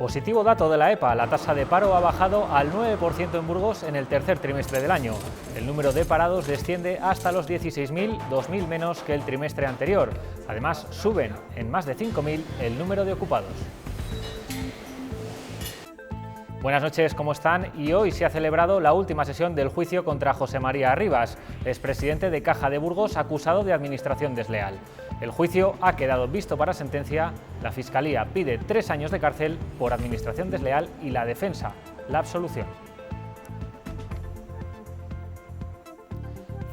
Positivo dato de la EPA, la tasa de paro ha bajado al 9% en Burgos en el tercer trimestre del año. El número de parados desciende hasta los 16.000, 2.000 menos que el trimestre anterior. Además, suben en más de 5.000 el número de ocupados. Buenas noches, ¿cómo están? Y hoy se ha celebrado la última sesión del juicio contra José María Rivas, expresidente de Caja de Burgos acusado de administración desleal. El juicio ha quedado visto para sentencia. La Fiscalía pide 3 años de cárcel por administración desleal y la defensa, la absolución.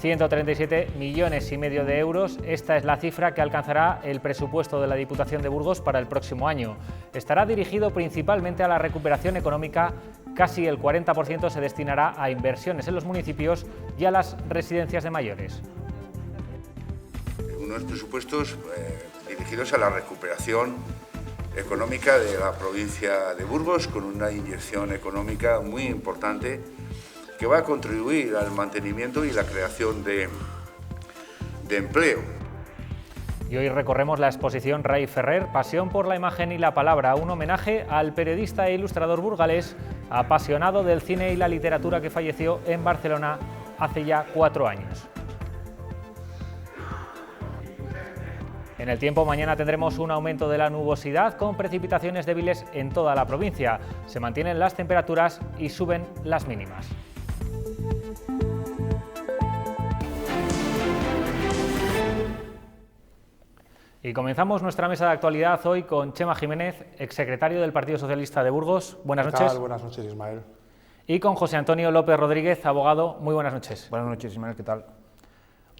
137,5 millones de euros, esta es la cifra que alcanzará el presupuesto de la Diputación de Burgos para el próximo año. Estará dirigido principalmente a la recuperación económica, casi el 40% se destinará a inversiones en los municipios y a las residencias de mayores. Unos presupuestos dirigidos a la recuperación económica de la provincia de Burgos, con una inyección económica muy importante que va a contribuir al mantenimiento y la creación de empleo. Y hoy recorremos la exposición Ray Ferrer, Pasión por la imagen y la palabra, un homenaje al periodista e ilustrador burgalés, apasionado del cine y la literatura, que falleció en Barcelona hace ya 4 años. En el tiempo, mañana tendremos un aumento de la nubosidad con precipitaciones débiles en toda la provincia. Se mantienen las temperaturas y suben las mínimas. Y comenzamos nuestra mesa de actualidad hoy con Chema Jiménez, exsecretario del Partido Socialista de Burgos. Buenas noches. ¿Qué tal? Buenas noches, Ismael. Y con José Antonio López Rodríguez, abogado. Muy buenas noches. Buenas noches, Ismael. ¿Qué tal?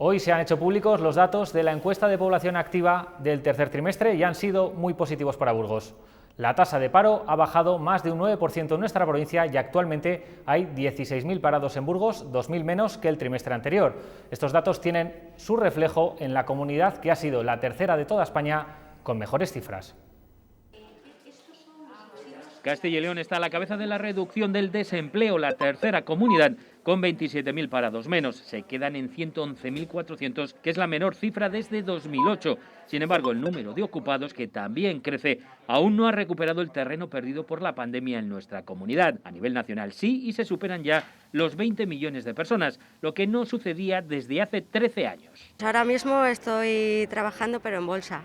Hoy se han hecho públicos los datos de la encuesta de población activa del tercer trimestre y han sido muy positivos para Burgos. La tasa de paro ha bajado más de un 9% en nuestra provincia y actualmente hay 16.000 parados en Burgos, 2.000 menos que el trimestre anterior. Estos datos tienen su reflejo en la comunidad que ha sido la tercera de toda España con mejores cifras. Castilla y León está a la cabeza de la reducción del desempleo, la tercera comunidad con 27.000 parados menos. Se quedan en 111.400, que es la menor cifra desde 2008. Sin embargo, el número de ocupados, que también crece, aún no ha recuperado el terreno perdido por la pandemia en nuestra comunidad. A nivel nacional sí, y se superan ya los 20 millones de personas, lo que no sucedía desde hace 13 años. Ahora mismo estoy trabajando, pero en bolsa,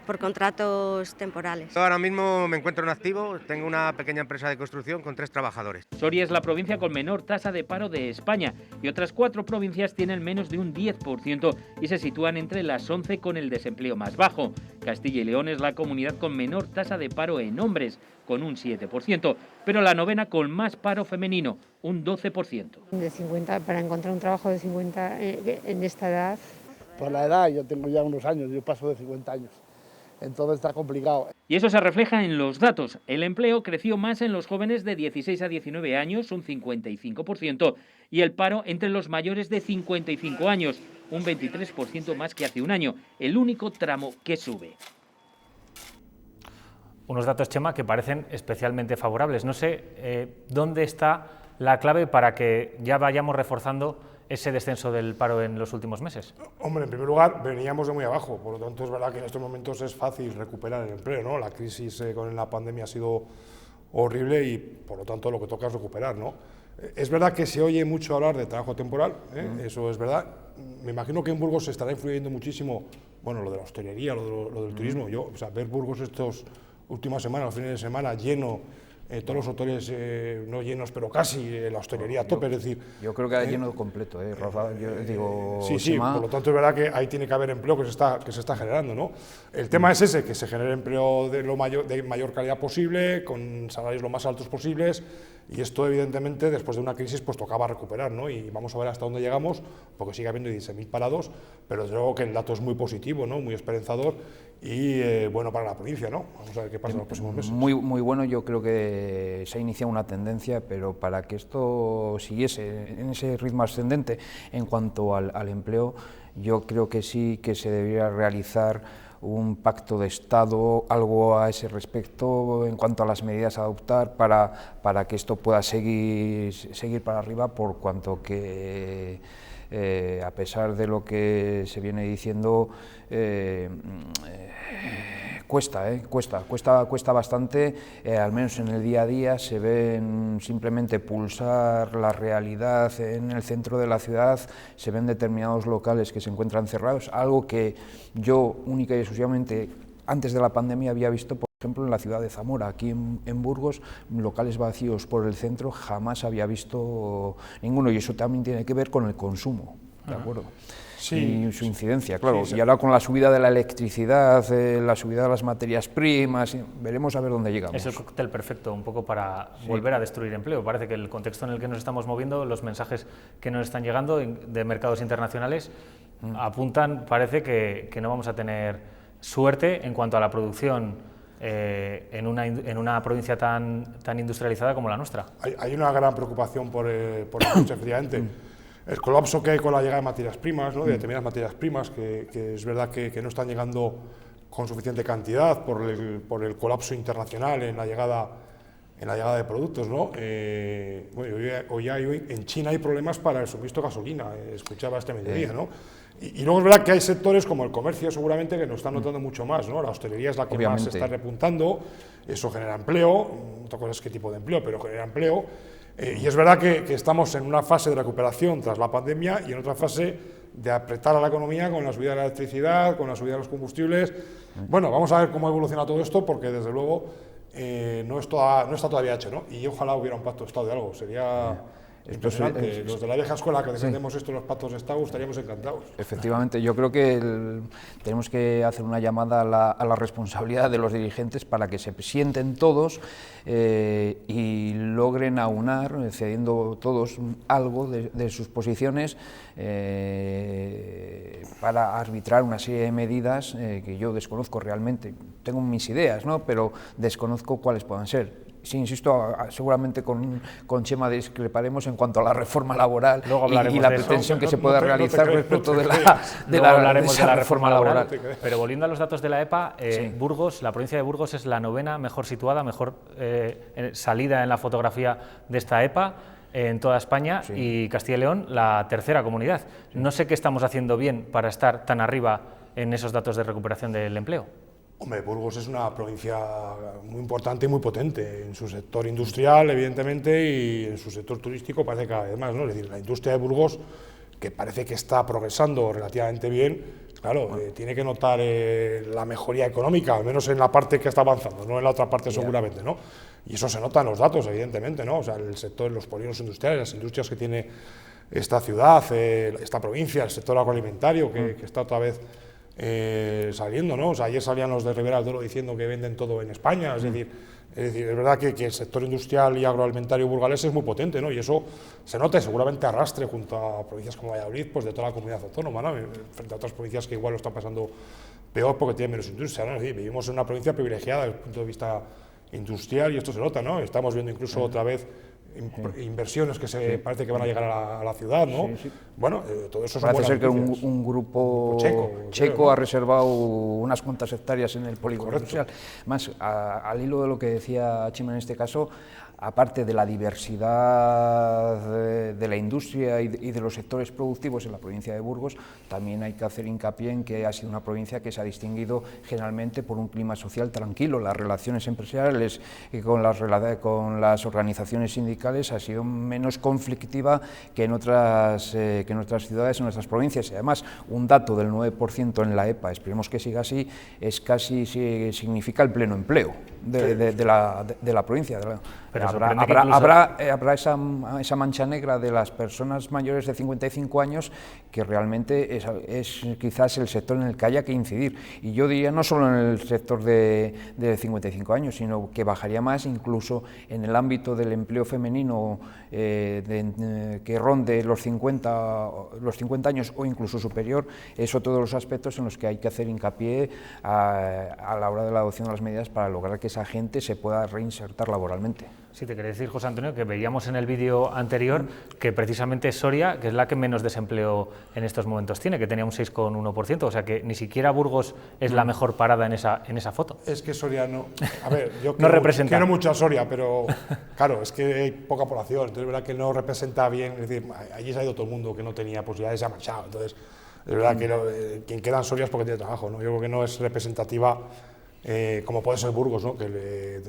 por contratos temporales. Ahora mismo me encuentro en activo, tengo una pequeña empresa de construcción con 3 trabajadores. Soria es la provincia con menor tasa de paro de España y otras 4 provincias tienen menos de un 10% y se sitúan entre las 11 con el desempleo más bajo. Castilla y León es la comunidad con menor tasa de paro en hombres, con un 7%, pero la novena con más paro femenino, un 12%. De 50, para encontrar un trabajo de 50 en esta edad. Por la edad, yo tengo ya unos años, yo paso de 50 años. Entonces está complicado. Y eso se refleja en los datos. El empleo creció más en los jóvenes de 16 a 19 años, un 55%, y el paro entre los mayores de 55 años, un 23% más que hace un año, el único tramo que sube. Unos datos, Chema, que parecen especialmente favorables. No sé dónde está la clave para que ya vayamos reforzando ese descenso del paro en los últimos meses. Hombre, en primer lugar, veníamos de muy abajo, por lo tanto es verdad que en estos momentos es fácil recuperar el empleo, ¿no? La crisis con la pandemia ha sido horrible y por lo tanto lo que toca es recuperar, ¿no? Es verdad que se oye mucho hablar de trabajo temporal, eso es verdad. Me imagino que en Burgos se estará influyendo muchísimo, bueno, lo de la hostelería, lo del turismo. Yo, o sea, ver Burgos estos últimas semanas, los fines de semana lleno, todos los hoteles no llenos, pero casi, la hostelería a tope, es decir... Yo creo que ha lleno completo, Rafa, yo digo... Sí, sí, por lo tanto es verdad que ahí tiene que haber empleo que se está generando, ¿no? El tema es ese, que se genere empleo de mayor calidad posible, con salarios lo más altos posibles, y esto evidentemente después de una crisis pues tocaba recuperar, ¿no? Y vamos a ver hasta dónde llegamos, porque sigue habiendo 16.000 parados, pero desde luego que el dato es muy positivo, ¿no? Muy esperanzador y bueno para la provincia, ¿no? Vamos a ver qué pasa en los próximos meses. Muy bueno, yo creo que se ha iniciado una tendencia, pero para que esto siguiese en ese ritmo ascendente en cuanto al empleo, yo creo que sí que se debería realizar un pacto de Estado, algo a ese respecto en cuanto a las medidas a adoptar para que esto pueda seguir para arriba, por cuanto que a pesar de lo que se viene diciendo, cuesta bastante, al menos en el día a día se ven simplemente pulsar la realidad en el centro de la ciudad, se ven determinados locales que se encuentran cerrados, algo que yo única y exclusivamente antes de la pandemia había visto, por ejemplo, en la ciudad de Zamora. Aquí en Burgos, locales vacíos por el centro, jamás había visto ninguno, y eso también tiene que ver con el consumo, ¿de acuerdo? Sí, y su incidencia, claro. Sí. Y ahora con la subida de la electricidad, la subida de las materias primas, veremos a ver dónde llegamos. Es el cóctel perfecto, un poco para volver a destruir empleo. Parece que el contexto en el que nos estamos moviendo, los mensajes que nos están llegando de mercados internacionales apuntan, parece que no vamos a tener suerte en cuanto a la producción en una provincia tan industrializada como la nuestra. Hay una gran preocupación por el coche, efectivamente. El colapso que hay con la llegada de materias primas, ¿no? De determinadas materias primas, que es verdad que no están llegando con suficiente cantidad por el colapso internacional en la llegada de productos, ¿no? Hoy en China hay problemas para el suministro de gasolina, escuchaba este mediodía, ¿no? Y luego es verdad que hay sectores como el comercio, seguramente, que nos están notando mucho más, ¿no? La hostelería es la que más se está repuntando, eso genera empleo, otra cosa es qué tipo de empleo, pero genera empleo. Y es verdad que estamos en una fase de recuperación tras la pandemia y en otra fase de apretar a la economía con la subida de la electricidad, con la subida de los combustibles. Bueno, vamos a ver cómo evoluciona todo esto, porque desde luego no está todavía hecho, ¿no? Y ojalá hubiera un pacto de Estado de algo, sería impresionante. Los de la vieja escuela que defendemos esto, los pactos de Estado, estaríamos encantados. Efectivamente, yo creo que tenemos que hacer una llamada a la responsabilidad de los dirigentes para que se sienten todos y logren aunar, cediendo todos algo de sus posiciones para arbitrar una serie de medidas que yo desconozco realmente. Tengo mis ideas, ¿no? Pero desconozco cuáles puedan ser. Sí, insisto, seguramente con Chema discreparemos en cuanto a la reforma laboral y la pretensión que se pueda realizar respecto de la reforma laboral. Pero volviendo a los datos de la EPA, Burgos, la provincia de Burgos es la 9ª mejor situada, mejor salida en la fotografía de esta EPA en toda España, y Castilla y León la 3ª comunidad. No sé qué estamos haciendo bien para estar tan arriba en esos datos de recuperación del empleo. Hombre, Burgos es una provincia muy importante y muy potente en su sector industrial, evidentemente, y en su sector turístico parece cada vez más, ¿no? Es decir, la industria de Burgos, que parece que está progresando relativamente bien, claro, tiene que notar la mejoría económica, al menos en la parte que está avanzando, no en la otra parte seguramente, ¿no? Y eso se nota en los datos, evidentemente, ¿no? O sea, el sector, los polígonos industriales, las industrias que tiene esta ciudad, esta provincia, el sector agroalimentario, que está otra vez saliendo, ¿no? O sea, ayer salían los de Ribera del Duero diciendo que venden todo en España, es decir, es verdad que el sector industrial y agroalimentario burgalés es muy potente, ¿no? Y eso se nota y seguramente arrastre junto a provincias como Valladolid, pues de toda la comunidad autónoma, ¿no? Frente a otras provincias que igual lo están pasando peor porque tienen menos industria, ¿no? Es decir, vivimos en una provincia privilegiada desde el punto de vista industrial y esto se nota, ¿no? Estamos viendo incluso otra vez inversiones que parece que van a llegar a la ciudad, ¿no? Bueno, todo eso parece ser que un grupo checo ha reservado unas cuantas hectáreas en el polígono industrial. Más, al hilo de lo que decía Chema en este caso, aparte de la diversidad de la industria y de los sectores productivos en la provincia de Burgos, también hay que hacer hincapié en que ha sido una provincia que se ha distinguido generalmente por un clima social tranquilo. Las relaciones empresariales con las organizaciones sindicales ha sido menos conflictiva que en otras ciudades, en nuestras provincias. Y además, un dato del 9% en la EPA, esperemos que siga así, significa el pleno empleo de la provincia. Pero habrá esa mancha negra de las personas mayores de 55 años que realmente es quizás el sector en el que haya que incidir. Y yo diría no solo en el sector de 55 años, sino que bajaría más incluso en el ámbito del empleo femenino que ronde los 50 años o incluso superior. Es otro de los aspectos en los que hay que hacer hincapié a la hora de la adopción de las medidas para lograr que esa gente se pueda reinsertar laboralmente. Sí, te quería decir, José Antonio, que veíamos en el vídeo anterior que precisamente Soria, que es la que menos desempleo en estos momentos tiene, que tenía un 6,1%, o sea que ni siquiera Burgos es la mejor parada en esa foto. Es que Soria no... A ver, yo no quiero mucho a Soria, pero claro, es que hay poca población, entonces es verdad que no representa bien, es decir, allí se ha ido todo el mundo que no tenía posibilidades, se ha marchado, entonces es verdad que quien queda en Soria es porque tiene trabajo, ¿no? Yo creo que no es representativa como puede ser Burgos, ¿no? Que le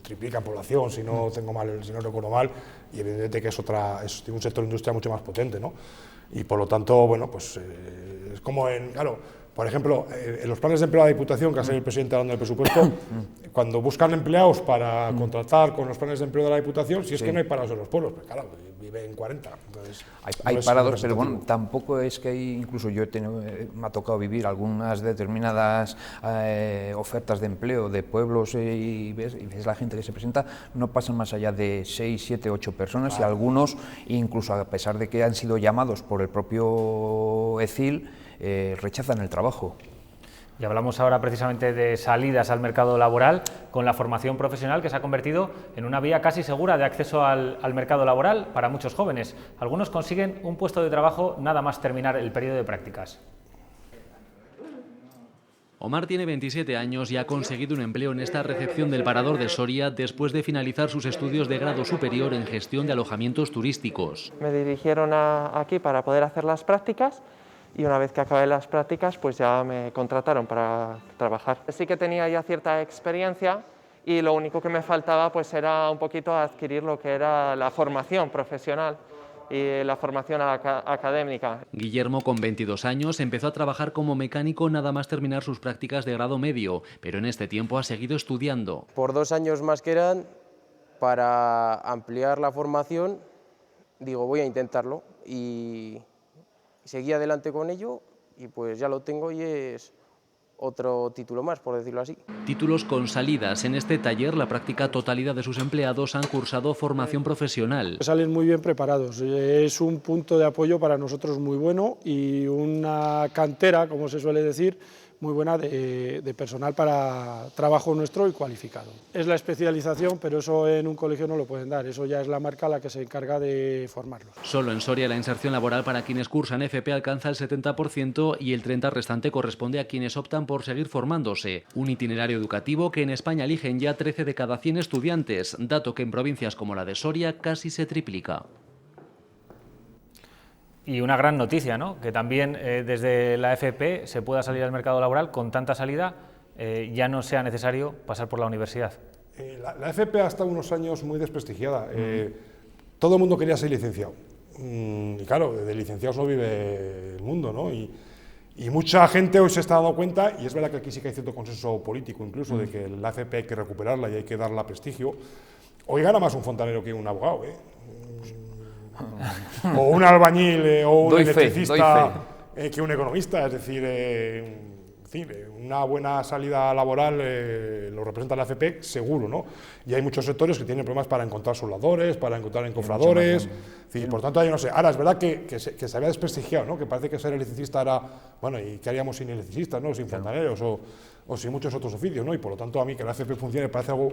triplica en población, si no recuerdo mal, y evidentemente que tiene un sector industrial mucho más potente, ¿no? Y por lo tanto, bueno, pues es como claro, por ejemplo, en los planes de empleo de la Diputación, que ha sido el presidente hablando del presupuesto, cuando buscan empleados para contratar con los planes de empleo de la Diputación, si es que no hay parados en los pueblos, pues claro, viven 40. Entonces, hay parados, pero bueno, tampoco es que hay, incluso yo me ha tocado vivir algunas determinadas ofertas de empleo de pueblos y ves la gente que se presenta, no pasan más allá de 6, 7, 8 personas y algunos, incluso a pesar de que han sido llamados por el propio ECIL, rechazan el trabajo. Y hablamos ahora precisamente de salidas al mercado laboral con la formación profesional, que se ha convertido en una vía casi segura de acceso al mercado laboral para muchos jóvenes. Algunos consiguen un puesto de trabajo nada más terminar el periodo de prácticas. Omar tiene 27 años y ha conseguido un empleo en esta recepción del Parador de Soria después de finalizar sus estudios de grado superior en gestión de alojamientos turísticos. Me dirigieron aquí para poder hacer las prácticas y una vez que acabé las prácticas pues ya me contrataron para trabajar. Sí que tenía ya cierta experiencia y lo único que me faltaba pues era un poquito adquirir lo que era la formación profesional y la formación académica. Guillermo, con 22 años, empezó a trabajar como mecánico nada más terminar sus prácticas de grado medio, pero en este tiempo ha seguido estudiando. Por 2 años más que eran, para ampliar la formación, digo, voy a intentarlo y seguí adelante con ello y pues ya lo tengo y es otro título más, por decirlo así. Títulos con salidas. En este taller la práctica totalidad de sus empleados han cursado formación profesional. Salen muy bien preparados, es un punto de apoyo para nosotros muy bueno y una cantera, como se suele decir, muy buena de personal para trabajo nuestro y cualificado. Es la especialización, pero eso en un colegio no lo pueden dar, eso ya es la marca la que se encarga de formarlos. Solo en Soria la inserción laboral para quienes cursan FP alcanza el 70% y el 30% restante corresponde a quienes optan por seguir formándose. Un itinerario educativo que en España eligen ya 13 de cada 100 estudiantes, dato que en provincias como la de Soria casi se triplica. Y una gran noticia, ¿no? Que también desde la FP se pueda salir al mercado laboral con tanta salida, ya no sea necesario pasar por la universidad. La FP ha estado unos años muy desprestigiada. Todo el mundo quería ser licenciado. Y claro, de licenciados no vive el mundo, ¿no? Y mucha gente hoy se está dando cuenta, y es verdad que aquí sí que hay cierto consenso político incluso, de que la FP hay que recuperarla y hay que darle prestigio. Hoy gana más un fontanero que un abogado, o un albañil o un electricista que un economista, es decir, una buena salida laboral lo representa la FP seguro, ¿no? Y hay muchos sectores que tienen problemas para encontrar soldadores, para encontrar encofradores, por tanto, yo no sé. Ahora, es verdad que se había desprestigiado, ¿no? Que parece que ser electricista era, bueno, ¿y qué haríamos sin electricistas, ¿no? Sin fontaneros o sin muchos otros oficios, ¿no? Y por lo tanto, a mí que la FP funcione me parece algo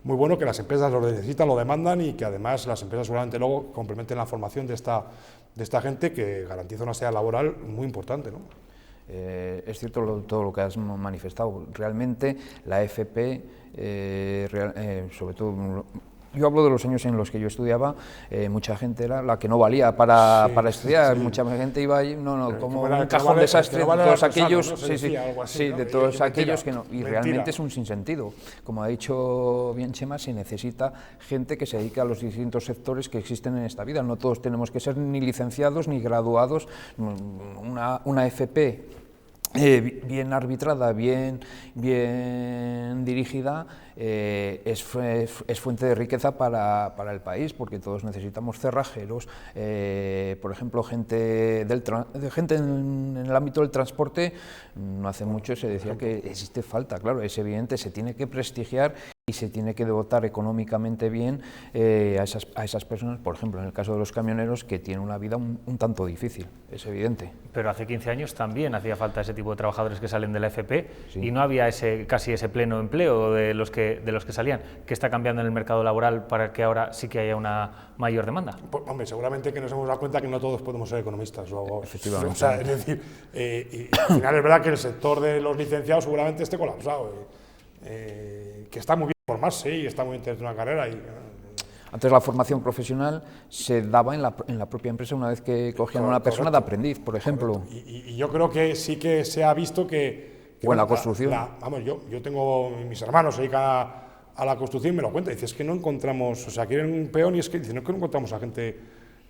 muy bueno, que las empresas lo necesitan, lo demandan y que además las empresas seguramente luego complementen la formación de esta gente que garantiza una salida laboral muy importante, ¿no? Es cierto todo lo que has manifestado. Realmente la FP, sobre todo, yo hablo de los años en los que yo estudiaba, mucha gente era la que no valía para estudiar, mucha gente iba ahí, como un cajón desastre de todos aquellos, de todos aquellos que no, y realmente es un sinsentido. Como ha dicho bien Chema, se necesita gente que se dedique a los distintos sectores que existen en esta vida, no todos tenemos que ser ni licenciados ni graduados. Una FP bien arbitrada, bien dirigida, es fuente de riqueza para el país, porque todos necesitamos cerrajeros, por ejemplo, gente en el ámbito del transporte. No hace mucho se decía que existe falta, claro, es evidente, se tiene que prestigiar y se tiene que dotar económicamente bien a esas personas, por ejemplo, en el caso de los camioneros, que tienen una vida un tanto difícil, es evidente. Pero hace 15 años también hacía falta ese tipo de trabajadores que salen de la FP y no había casi ese pleno empleo de los que salían. ¿Qué está cambiando en el mercado laboral para que ahora sí que haya una mayor demanda? Pues, hombre, seguramente que nos hemos dado cuenta que no todos podemos ser economistas. Efectivamente. O sea, es decir, al final es verdad que el sector de los licenciados seguramente esté colapsado, que está muy bien formarse y está muy bien tener una carrera. Antes la formación profesional se daba en la propia empresa una vez que cogían a una persona de aprendiz, por ejemplo. Y yo creo que sí que se ha visto que o en la construcción. Vamos, yo tengo mis hermanos se dedican a la construcción y me lo cuentan. Dice, es que no encontramos, o sea, quieren un peón y es que, dice, no encontramos a gente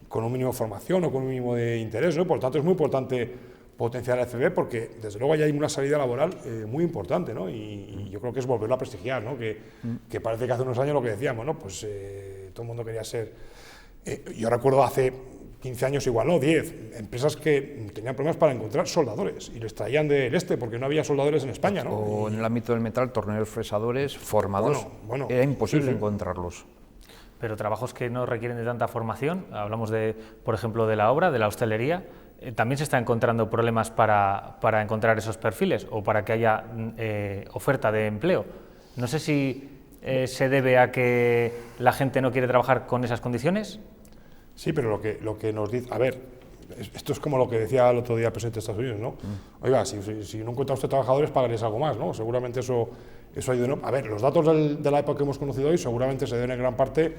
con un mínimo de formación o con un mínimo de interés, ¿no? Por lo tanto, es muy importante potenciar el FP porque, desde luego, ya hay una salida laboral muy importante, ¿no? Y yo creo que es volverlo a prestigiar, ¿no? Que parece que hace unos años lo que decíamos, ¿no? Pues todo el mundo quería ser... yo recuerdo hace 15 años igual, ¿no? 10, empresas que tenían problemas para encontrar soldadores y les traían del este porque no había soldadores en España, ¿no? O en el ámbito del metal, torneros fresadores formados, era imposible encontrarlos. Pero trabajos que no requieren de tanta formación, hablamos de, por ejemplo, de la obra, de la hostelería, también se está encontrando problemas para encontrar esos perfiles o para que haya oferta de empleo. No sé si se debe a que la gente no quiere trabajar con esas condiciones. Sí, pero lo que nos dice... A ver, esto es como lo que decía el otro día el presidente de Estados Unidos, ¿no? Oiga, si no encuentra usted trabajadores, págales algo más, ¿no? Seguramente eso ayuda, ¿no? A ver, los datos de la época que hemos conocido hoy seguramente se deben en gran parte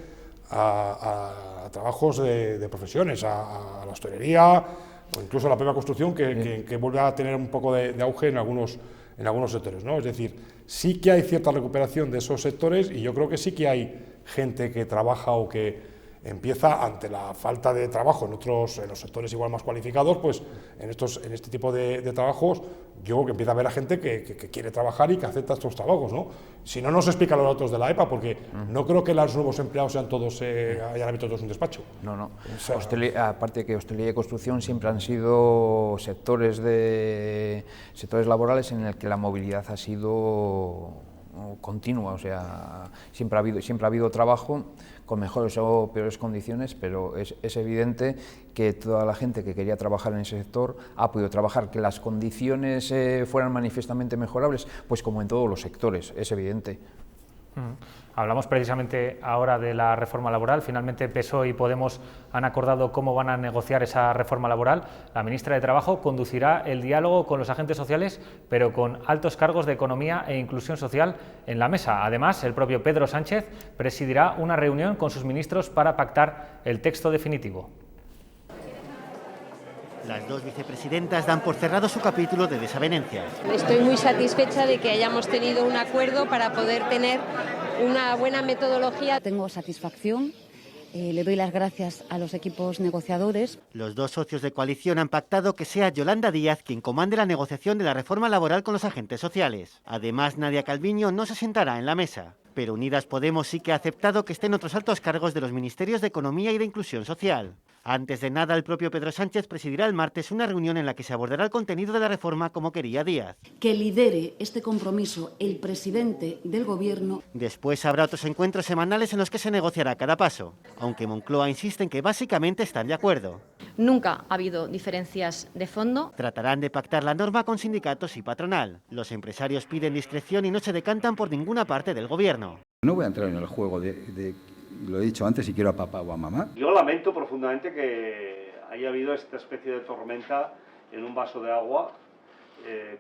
a trabajos de profesiones, a la hostelería o incluso a la propia construcción que vuelve a tener un poco de auge en algunos sectores, ¿no? Es decir, sí que hay cierta recuperación de esos sectores y yo creo que sí que hay gente que trabaja o que empieza ante la falta de trabajo en los sectores igual más cualificados, pues en este tipo de trabajos yo creo que empieza a haber a gente que quiere trabajar y que acepta estos trabajos, ¿no? Si no, nos explica los datos de la EPA, porque no creo que los nuevos empleados sean todos, hayan abierto todos un despacho. No. O sea, aparte que hostelería y construcción siempre han sido sectores laborales en el que la movilidad ha sido continua, o sea, siempre ha habido trabajo con mejores o peores condiciones, pero es evidente que toda la gente que quería trabajar en ese sector ha podido trabajar, que las condiciones fueran manifiestamente mejorables, pues como en todos los sectores, es evidente. Hablamos precisamente ahora de la reforma laboral. Finalmente PSOE y Podemos han acordado cómo van a negociar esa reforma laboral. La ministra de Trabajo conducirá el diálogo con los agentes sociales, pero con altos cargos de Economía e Inclusión Social en la mesa. Además, el propio Pedro Sánchez presidirá una reunión con sus ministros para pactar el texto definitivo. Las dos vicepresidentas dan por cerrado su capítulo de desavenencias. Estoy muy satisfecha de que hayamos tenido un acuerdo para poder tener una buena metodología. Tengo satisfacción, le doy las gracias a los equipos negociadores. Los dos socios de coalición han pactado que sea Yolanda Díaz quien comande la negociación de la reforma laboral con los agentes sociales. Además, Nadia Calviño no se sentará en la mesa. Pero Unidas Podemos sí que ha aceptado que estén otros altos cargos de los ministerios de Economía y de Inclusión Social. Antes de nada, el propio Pedro Sánchez presidirá el martes una reunión en la que se abordará el contenido de la reforma como quería Díaz. Que lidere este compromiso el presidente del Gobierno. Después habrá otros encuentros semanales en los que se negociará cada paso, aunque Moncloa insiste en que básicamente están de acuerdo. Nunca ha habido diferencias de fondo. Tratarán de pactar la norma con sindicatos y patronal. Los empresarios piden discreción y no se decantan por ninguna parte del Gobierno. No voy a entrar en el juego lo he dicho antes, si quiero a papá o a mamá. Yo lamento profundamente que haya habido esta especie de tormenta en un vaso de agua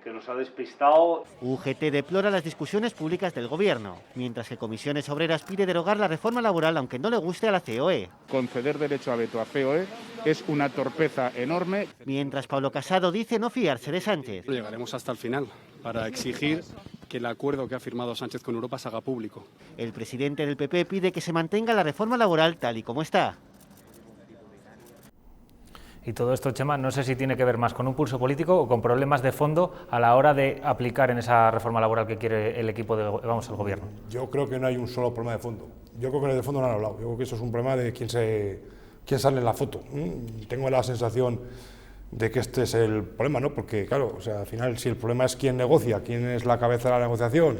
que nos ha despistado. UGT deplora las discusiones públicas del Gobierno, mientras que Comisiones Obreras pide derogar la reforma laboral aunque no le guste a la COE. Conceder derecho a veto a COE es una torpeza enorme. Mientras Pablo Casado dice no fiarse de Sánchez. Llegaremos hasta el final para exigir que el acuerdo que ha firmado Sánchez con Europa se haga público. El presidente del PP pide que se mantenga la reforma laboral tal y como está. Y todo esto, Chema, no sé si tiene que ver más con un pulso político o con problemas de fondo a la hora de aplicar en esa reforma laboral que quiere el equipo el Gobierno. Yo creo que no hay un solo problema de fondo. Yo creo que de fondo no han hablado. Yo creo que eso es un problema de quién sale en la foto. Tengo la sensación de que este es el problema, ¿no? Porque, claro, o sea, al final, si el problema es quién negocia, quién es la cabeza de la negociación,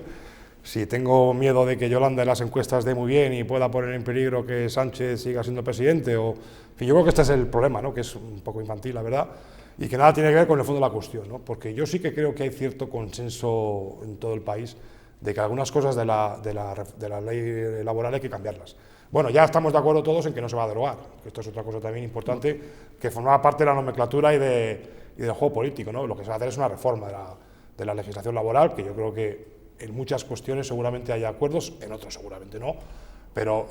si tengo miedo de que Yolanda en las encuestas dé muy bien y pueda poner en peligro que Sánchez siga siendo presidente, en fin, yo creo que este es el problema, ¿no? Que es un poco infantil, la verdad, y que nada tiene que ver con el fondo de la cuestión, ¿no? Porque yo sí que creo que hay cierto consenso en todo el país de que algunas cosas de la ley laboral hay que cambiarlas. Bueno, ya estamos de acuerdo todos en que no se va a derogar, que esto es otra cosa también importante, que formaba parte de la nomenclatura y del juego político, ¿no? Lo que se va a hacer es una reforma de la legislación laboral, que yo creo que en muchas cuestiones seguramente hay acuerdos, en otros seguramente no, pero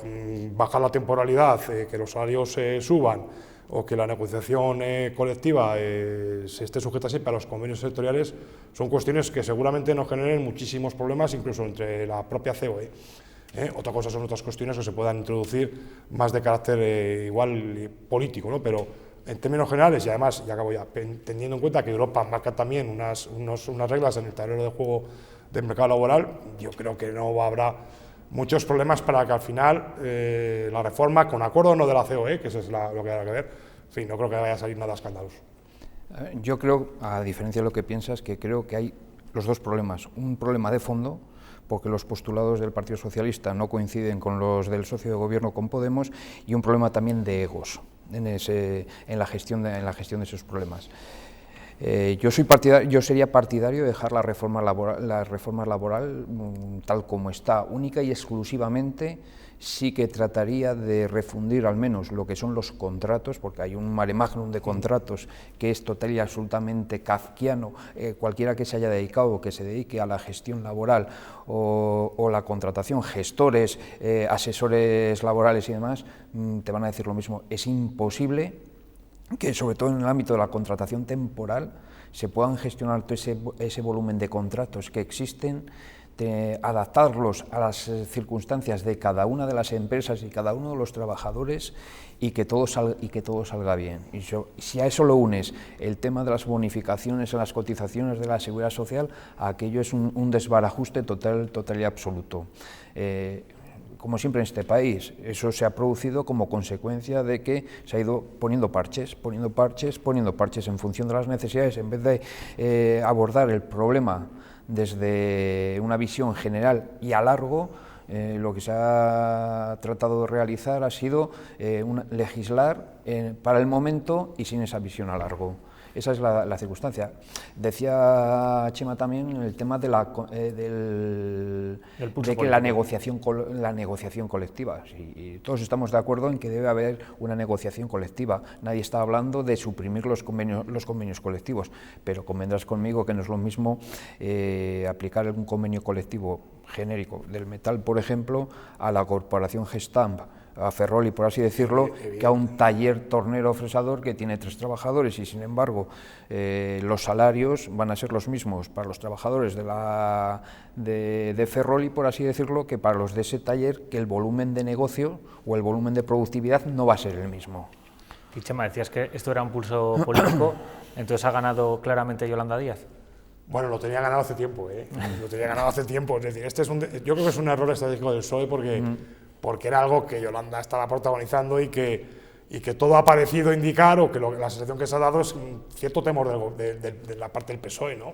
bajar la temporalidad, que los salarios suban o que la negociación colectiva se esté sujeta siempre a los convenios sectoriales, son cuestiones que seguramente nos generen muchísimos problemas, incluso entre la propia COE. Otra cosa son otras cuestiones que se puedan introducir más de carácter igual político, ¿no? Pero en términos generales, y además, y acabo ya, teniendo en cuenta que Europa marca también unas reglas en el tablero de juego del mercado laboral, yo creo que no habrá muchos problemas para que al final la reforma, con acuerdo o no de la COE, que eso es lo que habrá que ver, en fin, no creo que vaya a salir nada escandaloso. Yo creo, a diferencia de lo que piensas, que creo que hay los dos problemas. Un problema de fondo, porque los postulados del Partido Socialista no coinciden con los del socio de gobierno, con Podemos, y un problema también de egos en la gestión de esos problemas. Yo sería partidario de dejar la reforma laboral tal como está, única y exclusivamente. Sí que trataría de refundir al menos lo que son los contratos, porque hay un mare magnum de contratos que es total y absolutamente kafkiano. Cualquiera que se haya dedicado o que se dedique a la gestión laboral o la contratación, gestores, asesores laborales y demás, te van a decir lo mismo. Es imposible que, sobre todo en el ámbito de la contratación temporal, se puedan gestionar todo ese volumen de contratos que existen, adaptarlos a las circunstancias de cada una de las empresas y cada uno de los trabajadores, y que todo salga bien. Y si a eso lo unes el tema de las bonificaciones en las cotizaciones de la Seguridad Social, aquello es un desbarajuste total y absoluto. Como siempre en este país, eso se ha producido como consecuencia de que se ha ido poniendo parches en función de las necesidades, en vez de abordar el problema desde una visión general y a largo. Lo que se ha tratado de realizar ha sido legislar para el momento y sin esa visión a largo. Esa es la circunstancia. Decía Chema también el tema de la negociación colectiva. Y todos estamos de acuerdo en que debe haber una negociación colectiva. Nadie está hablando de suprimir los convenios colectivos, pero convendrás conmigo que no es lo mismo aplicar un convenio colectivo genérico del metal, por ejemplo, a la corporación Gestamp, a Ferroli, por así decirlo, que a un taller tornero fresador que tiene 3 trabajadores, y sin embargo los salarios van a ser los mismos para los trabajadores de Ferroli, por así decirlo, que para los de ese taller, que el volumen de negocio o el volumen de productividad no va a ser el mismo. Y Chema, decías que esto era un pulso político, entonces ha ganado claramente Yolanda Díaz. Bueno, lo tenía ganado hace tiempo, lo tenía ganado hace tiempo, es decir, yo creo que es un error estratégico del PSOE porque era algo que Yolanda estaba protagonizando y que todo ha parecido indicar, o que la sensación que se ha dado es un cierto temor de la parte del PSOE, ¿no?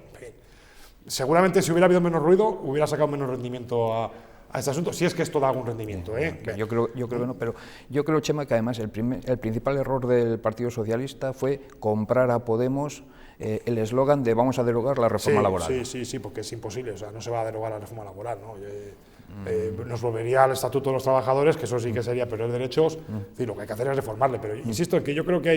Seguramente si hubiera habido menos ruido, hubiera sacado menos rendimiento a este asunto, si es que esto da algún rendimiento. Yo creo que no, pero yo creo, Chema, que además el principal error del Partido Socialista fue comprar a Podemos el eslogan de vamos a derogar la reforma laboral. Sí, porque es imposible, o sea, no se va a derogar la reforma laboral, ¿no? Nos volvería al Estatuto de los Trabajadores, que eso sí que sería perder derechos, lo que hay que hacer es reformarle, pero insisto en que yo creo que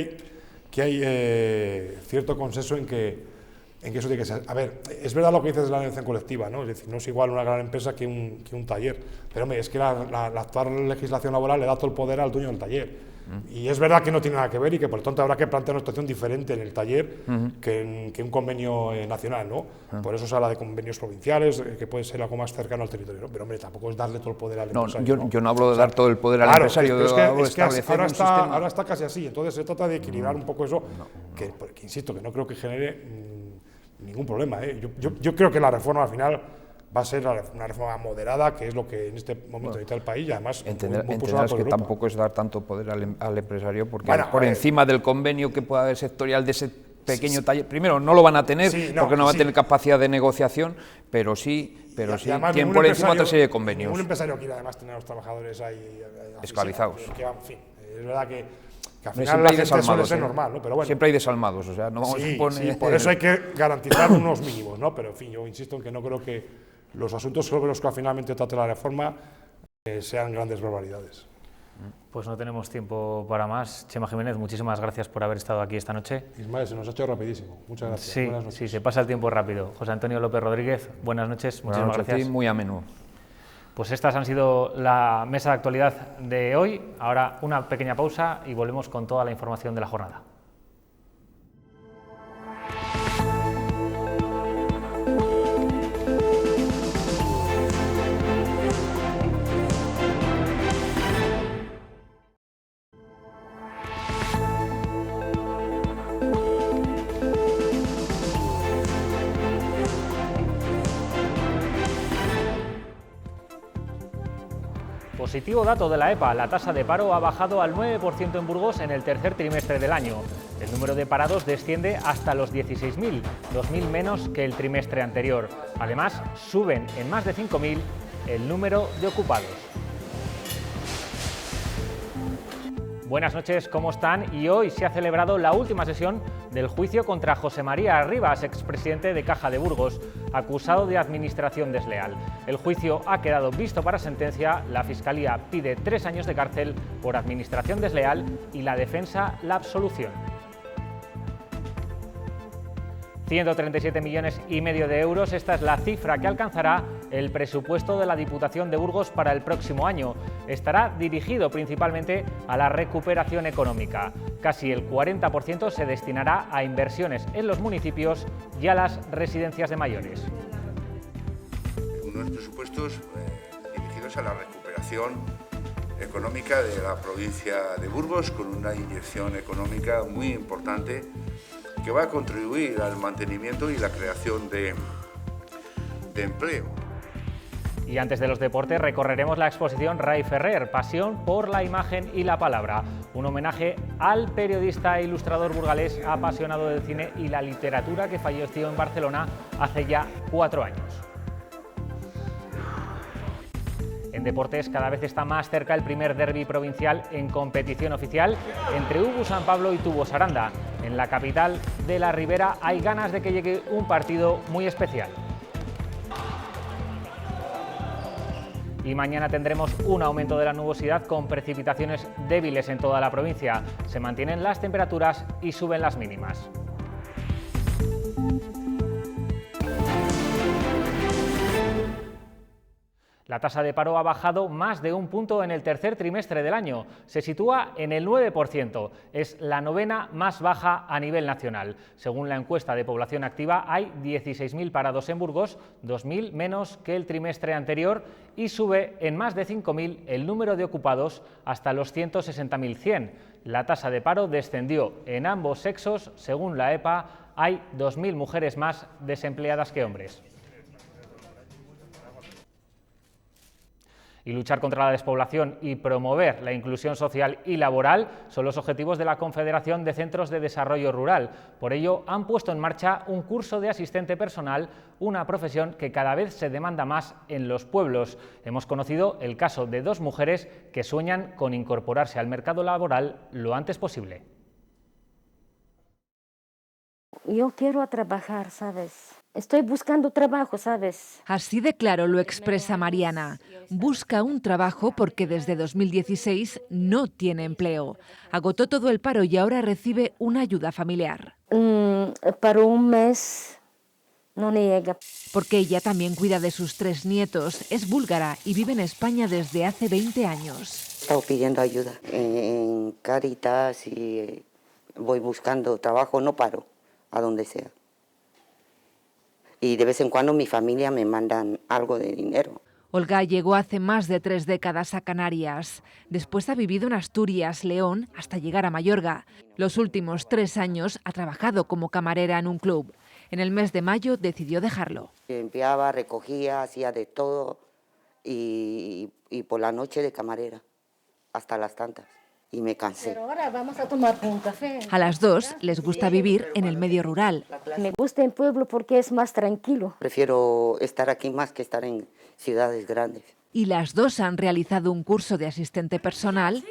hay cierto consenso en que eso tiene que ser. A ver, es verdad lo que dices de la negociación colectiva, ¿no? Es decir, no es igual una gran empresa que un taller, pero hombre, es que la actual legislación laboral le da todo el poder al dueño del taller. Y es verdad que no tiene nada que ver y que por lo tanto habrá que plantear una situación diferente en el taller que un convenio nacional, ¿no? Por eso se habla de convenios provinciales, que puede ser algo más cercano al territorio, ¿no? Pero hombre, tampoco es darle todo el poder al empresario. Yo no hablo de dar todo el poder al empresario, es que ahora está casi así, entonces se trata de equilibrar un poco eso, que insisto, que no creo que genere ningún problema. Yo creo que la reforma al final va a ser una reforma moderada, que es lo que en este momento necesita el país, y además entenderás que tampoco es dar tanto poder al empresario, porque por encima del convenio que pueda haber sectorial de ese pequeño taller, primero no lo van a tener, porque no van a tener capacidad de negociación, pero sí tienen por encima otra serie de convenios. Ningún empresario quiere además tener a los trabajadores ahí esclavizados. En fin, es verdad que al final la gente suele ser normal, ¿no? Pero bueno, siempre hay desalmados, o sea, no vamos a poner... por eso hay que garantizar unos mínimos, ¿no? Pero en fin, yo insisto en que no creo que los asuntos sobre los que finalmente trate la reforma sean grandes barbaridades. Pues no tenemos tiempo para más. Chema Jiménez, muchísimas gracias por haber estado aquí esta noche. Ismael, se nos ha hecho rapidísimo. Muchas gracias. Buenas noches. Sí, se pasa el tiempo rápido. José Antonio López Rodríguez, buenas noches. Muchísimas gracias. A ti, muy ameno. Pues estas han sido la mesa de actualidad de hoy. Ahora una pequeña pausa y volvemos con toda la información de la jornada. Positivo dato de la EPA, la tasa de paro ha bajado al 9% en Burgos en el tercer trimestre del año. El número de parados desciende hasta los 16.000, 2.000 menos que el trimestre anterior. Además, suben en más de 5.000 el número de ocupados. Buenas noches, ¿cómo están? Y hoy se ha celebrado la última sesión del juicio contra José María Rivas, expresidente de Caja de Burgos, acusado de administración desleal. El juicio ha quedado visto para sentencia, la Fiscalía pide 3 años de cárcel por administración desleal y la defensa la absolución. 137,5 millones de euros, esta es la cifra que alcanzará el presupuesto de la Diputación de Burgos para el próximo año. Estará dirigido principalmente a la recuperación económica. Casi el 40% se destinará a inversiones en los municipios y a las residencias de mayores. Unos presupuestos dirigidos a la recuperación económica de la provincia de Burgos, con una inyección económica muy importante que va a contribuir al mantenimiento y la creación de empleo. Y antes de los deportes recorreremos la exposición Ray Ferrer, Pasión por la imagen y la palabra, un homenaje al periodista e ilustrador burgalés apasionado del cine y la literatura que falleció en Barcelona hace ya 4 años. En deportes, cada vez está más cerca el primer derbi provincial en competición oficial entre Ubu San Pablo y Tubos Aranda. En la capital de la Ribera hay ganas de que llegue un partido muy especial. Y mañana tendremos un aumento de la nubosidad con precipitaciones débiles en toda la provincia. Se mantienen las temperaturas y suben las mínimas. La tasa de paro ha bajado más de 1 punto en el tercer trimestre del año. Se sitúa en el 9%. Es la 9ª más baja a nivel nacional. Según la encuesta de población activa, hay 16.000 parados en Burgos, 2.000 menos que el trimestre anterior, y sube en más de 5.000 el número de ocupados hasta los 160.100. La tasa de paro descendió en ambos sexos. Según la EPA, hay 2.000 mujeres más desempleadas que hombres. Y luchar contra la despoblación y promover la inclusión social y laboral son los objetivos de la Confederación de Centros de Desarrollo Rural. Por ello, han puesto en marcha un curso de asistente personal, una profesión que cada vez se demanda más en los pueblos. Hemos conocido el caso de 2 mujeres que sueñan con incorporarse al mercado laboral lo antes posible. Yo quiero trabajar, ¿sabes? Estoy buscando trabajo, ¿sabes? Así de claro lo expresa Mariana. Busca un trabajo porque desde 2016 no tiene empleo. Agotó todo el paro y ahora recibe una ayuda familiar. Para un mes no llega. Porque ella también cuida de sus 3 nietos. Es búlgara y vive en España desde hace 20 años. He estado pidiendo ayuda en Cáritas y voy buscando trabajo, no paro, a donde sea. Y de vez en cuando mi familia me mandan algo de dinero. Olga llegó hace más de 3 décadas a Canarias. Después ha vivido en Asturias, León, hasta llegar a Mayorga. Los últimos 3 años ha trabajado como camarera en un club. En el mes de mayo decidió dejarlo. Limpiaba, recogía, hacía de todo y por la noche de camarera, hasta las tantas. Y me cansé. Pero ahora vamos a tomar un café. A las 2 les gusta vivir en el medio rural. Me gusta el pueblo porque es más tranquilo. Prefiero estar aquí más que estar en ciudades grandes. Y las 2 han realizado un curso de asistente personal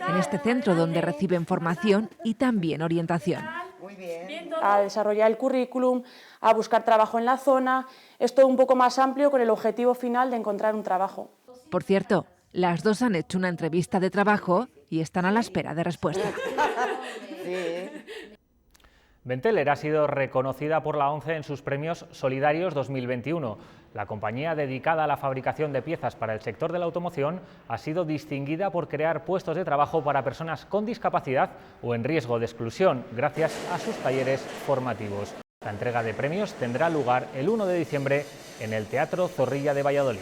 en este centro donde reciben formación y también orientación. A desarrollar el currículum, a buscar trabajo en la zona. Es todo un poco más amplio con el objetivo final de encontrar un trabajo. Por cierto, las 2 han hecho una entrevista de trabajo y están a la espera de respuesta. Benteler ha sido reconocida por la ONCE en sus premios Solidarios 2021. La compañía dedicada a la fabricación de piezas para el sector de la automoción ha sido distinguida por crear puestos de trabajo para personas con discapacidad o en riesgo de exclusión, gracias a sus talleres formativos. La entrega de premios tendrá lugar el 1 de diciembre en el Teatro Zorrilla de Valladolid.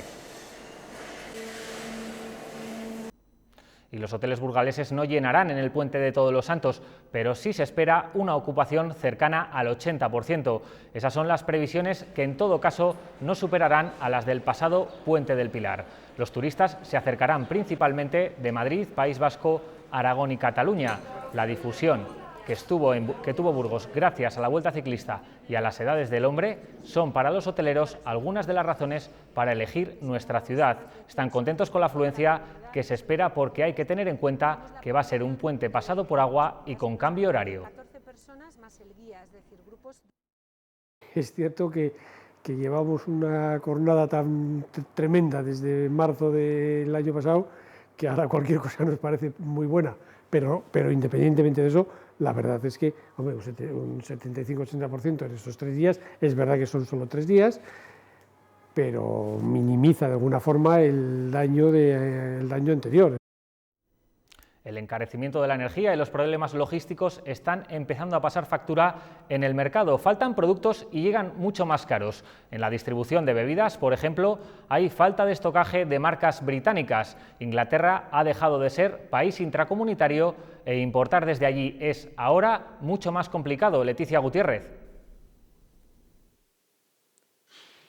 Y los hoteles burgaleses no llenarán en el Puente de Todos los Santos, pero sí se espera una ocupación cercana al 80%. Esas son las previsiones que en todo caso no superarán a las del pasado Puente del Pilar. Los turistas se acercarán principalmente de Madrid, País Vasco, Aragón y Cataluña. La difusión que tuvo Burgos gracias a la Vuelta Ciclista y a las edades del hombre son para los hoteleros algunas de las razones para elegir nuestra ciudad. Están contentos con la afluencia que se espera porque hay que tener en cuenta que va a ser un puente pasado por agua y con cambio horario. Es cierto que llevamos una jornada tan tremenda desde marzo del año pasado que ahora cualquier cosa nos parece muy buena, pero independientemente de eso, la verdad es que hombre, un 75-80% en estos 3 días, es verdad que son solo 3 días, pero minimiza de alguna forma el daño anterior. El encarecimiento de la energía y los problemas logísticos están empezando a pasar factura en el mercado. Faltan productos y llegan mucho más caros. En la distribución de bebidas, por ejemplo, hay falta de estocaje de marcas británicas. Inglaterra ha dejado de ser país intracomunitario e importar desde allí es ahora mucho más complicado. Leticia Gutiérrez.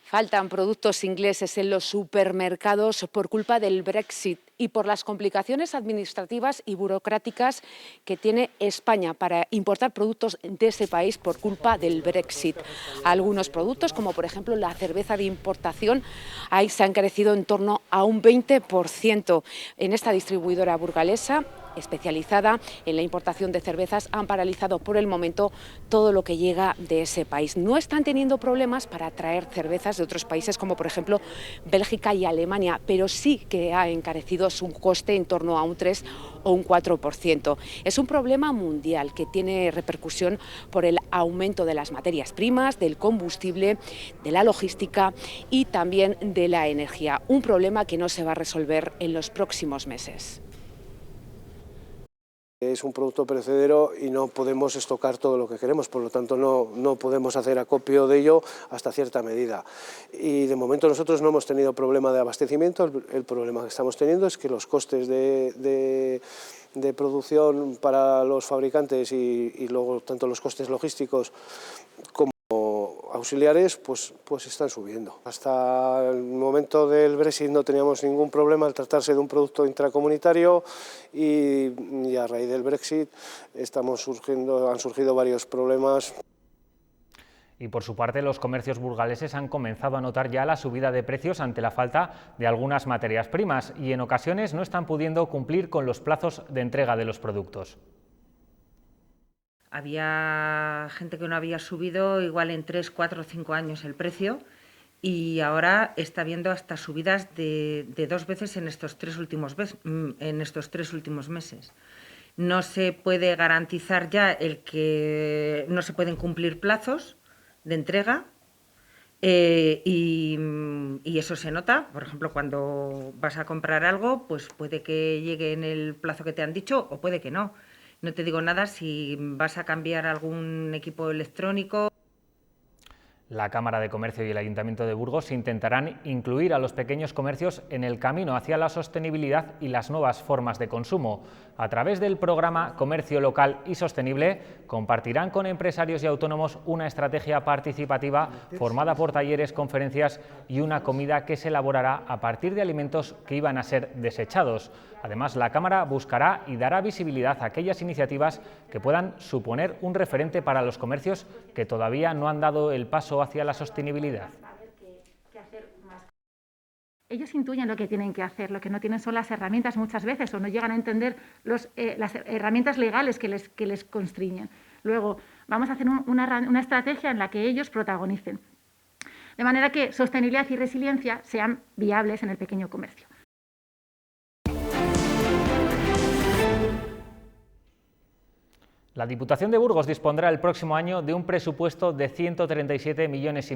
Faltan productos ingleses en los supermercados por culpa del Brexit y por las complicaciones administrativas y burocráticas que tiene España para importar productos de ese país por culpa del Brexit. Algunos productos, como por ejemplo la cerveza de importación, ahí se han encarecido en torno a un 20%. En esta distribuidora burgalesa, especializada en la importación de cervezas, han paralizado por el momento todo lo que llega de ese país. No están teniendo problemas para traer cervezas de otros países como por ejemplo Bélgica y Alemania, pero sí que ha encarecido su coste en torno a un 3 o un 4%. Es un problema mundial que tiene repercusión por el aumento de las materias primas, del combustible, de la logística y también de la energía. Un problema que no se va a resolver en los próximos meses. Es un producto perecedero y no podemos estocar todo lo que queremos, por lo tanto no podemos hacer acopio de ello hasta cierta medida. Y de momento nosotros no hemos tenido problema de abastecimiento, el problema que estamos teniendo es que los costes de producción para los fabricantes y luego tanto los costes logísticos como auxiliares pues están subiendo. Hasta el momento del Brexit no teníamos ningún problema al tratarse de un producto intracomunitario y a raíz del Brexit han surgido varios problemas. Y por su parte, los comercios burgaleses han comenzado a notar ya la subida de precios ante la falta de algunas materias primas y en ocasiones no están pudiendo cumplir con los plazos de entrega de los productos. Había gente que no había subido igual en 3, 4 o 5 años el precio y ahora está habiendo hasta subidas de 2 veces en estos 3 últimos meses. No se puede garantizar ya el que no se pueden cumplir plazos de entrega y eso se nota. Por ejemplo, cuando vas a comprar algo, pues puede que llegue en el plazo que te han dicho o puede que no. No te digo nada si vas a cambiar algún equipo electrónico. La Cámara de Comercio y el Ayuntamiento de Burgos intentarán incluir a los pequeños comercios en el camino hacia la sostenibilidad y las nuevas formas de consumo. A través del programa Comercio Local y Sostenible, compartirán con empresarios y autónomos una estrategia participativa formada por talleres, conferencias y una comida que se elaborará a partir de alimentos que iban a ser desechados. Además, la Cámara buscará y dará visibilidad a aquellas iniciativas que puedan suponer un referente para los comercios que todavía no han dado el paso hacia la sostenibilidad. Ellos intuyen lo que tienen que hacer, lo que no tienen son las herramientas muchas veces o no llegan a entender las herramientas legales que les constriñen. Luego, vamos a hacer una estrategia en la que ellos protagonicen, de manera que sostenibilidad y resiliencia sean viables en el pequeño comercio. La Diputación de Burgos dispondrá el próximo año de un presupuesto de 137,5 millones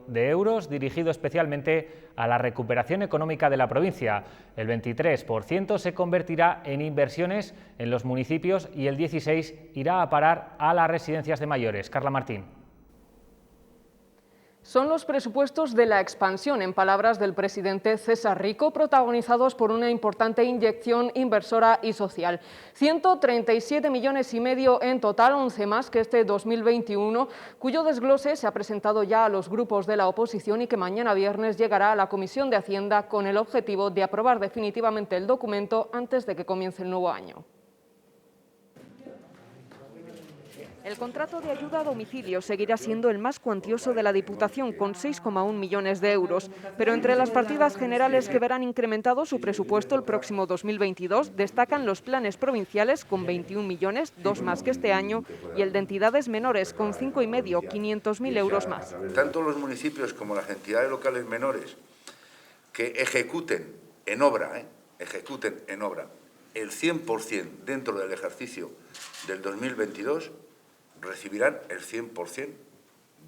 de euros dirigido especialmente a la recuperación económica de la provincia. El 23% se convertirá en inversiones en los municipios y el 16% irá a parar a las residencias de mayores. Carla Martín. Son los presupuestos de la expansión, en palabras del presidente César Rico, protagonizados por una importante inyección inversora y social. 137,5 millones en total, 11 más que este 2021, cuyo desglose se ha presentado ya a los grupos de la oposición y que mañana viernes llegará a la Comisión de Hacienda con el objetivo de aprobar definitivamente el documento antes de que comience el nuevo año. El contrato de ayuda a domicilio seguirá siendo el más cuantioso de la Diputación, con 6,1 millones de euros. Pero entre las partidas generales que verán incrementado su presupuesto el próximo 2022, destacan los planes provinciales, con 21 millones, 2 más que este año, y el de entidades menores, con 5,5, 500.000 euros más. Tanto los municipios como las entidades locales menores que ejecuten en obra el 100% dentro del ejercicio del 2022, recibirán el 100%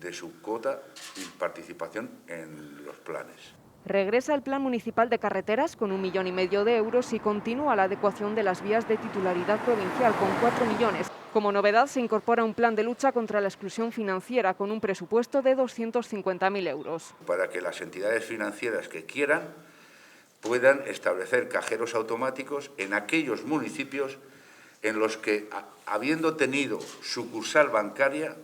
de su cuota y participación en los planes. Regresa el Plan Municipal de Carreteras con 1,5 millones de euros y continúa la adecuación de las vías de titularidad provincial con 4 millones. Como novedad se incorpora un plan de lucha contra la exclusión financiera con un presupuesto de 250.000 euros. Para que las entidades financieras que quieran puedan establecer cajeros automáticos en aquellos municipios en los que, habiendo tenido sucursal bancaria,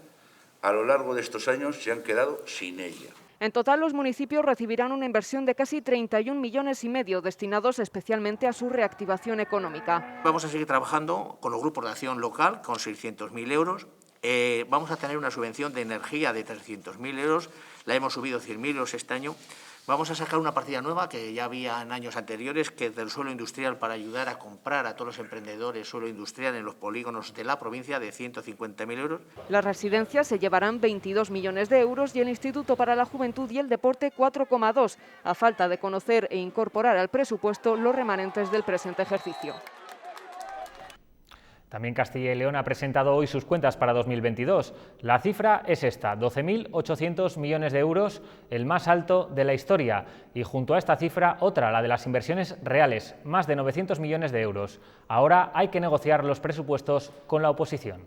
a lo largo de estos años se han quedado sin ella. En total, los municipios recibirán una inversión de casi 31,5 millones destinados especialmente a su reactivación económica. Vamos a seguir trabajando con los grupos de acción local con 600.000 euros. Vamos a tener una subvención de energía de 300.000 euros. La hemos subido 100.000 euros este año. Vamos a sacar una partida nueva que ya había en años anteriores, que es del suelo industrial, para ayudar a comprar a todos los emprendedores suelo industrial en los polígonos de la provincia, de 150.000 euros. Las residencias se llevarán 22 millones de euros y el Instituto para la Juventud y el Deporte 4,2, a falta de conocer e incorporar al presupuesto los remanentes del presente ejercicio. También Castilla y León ha presentado hoy sus cuentas para 2022. La cifra es esta, 12.800 millones de euros, el más alto de la historia. Y junto a esta cifra, otra, la de las inversiones reales, más de 900 millones de euros. Ahora hay que negociar los presupuestos con la oposición.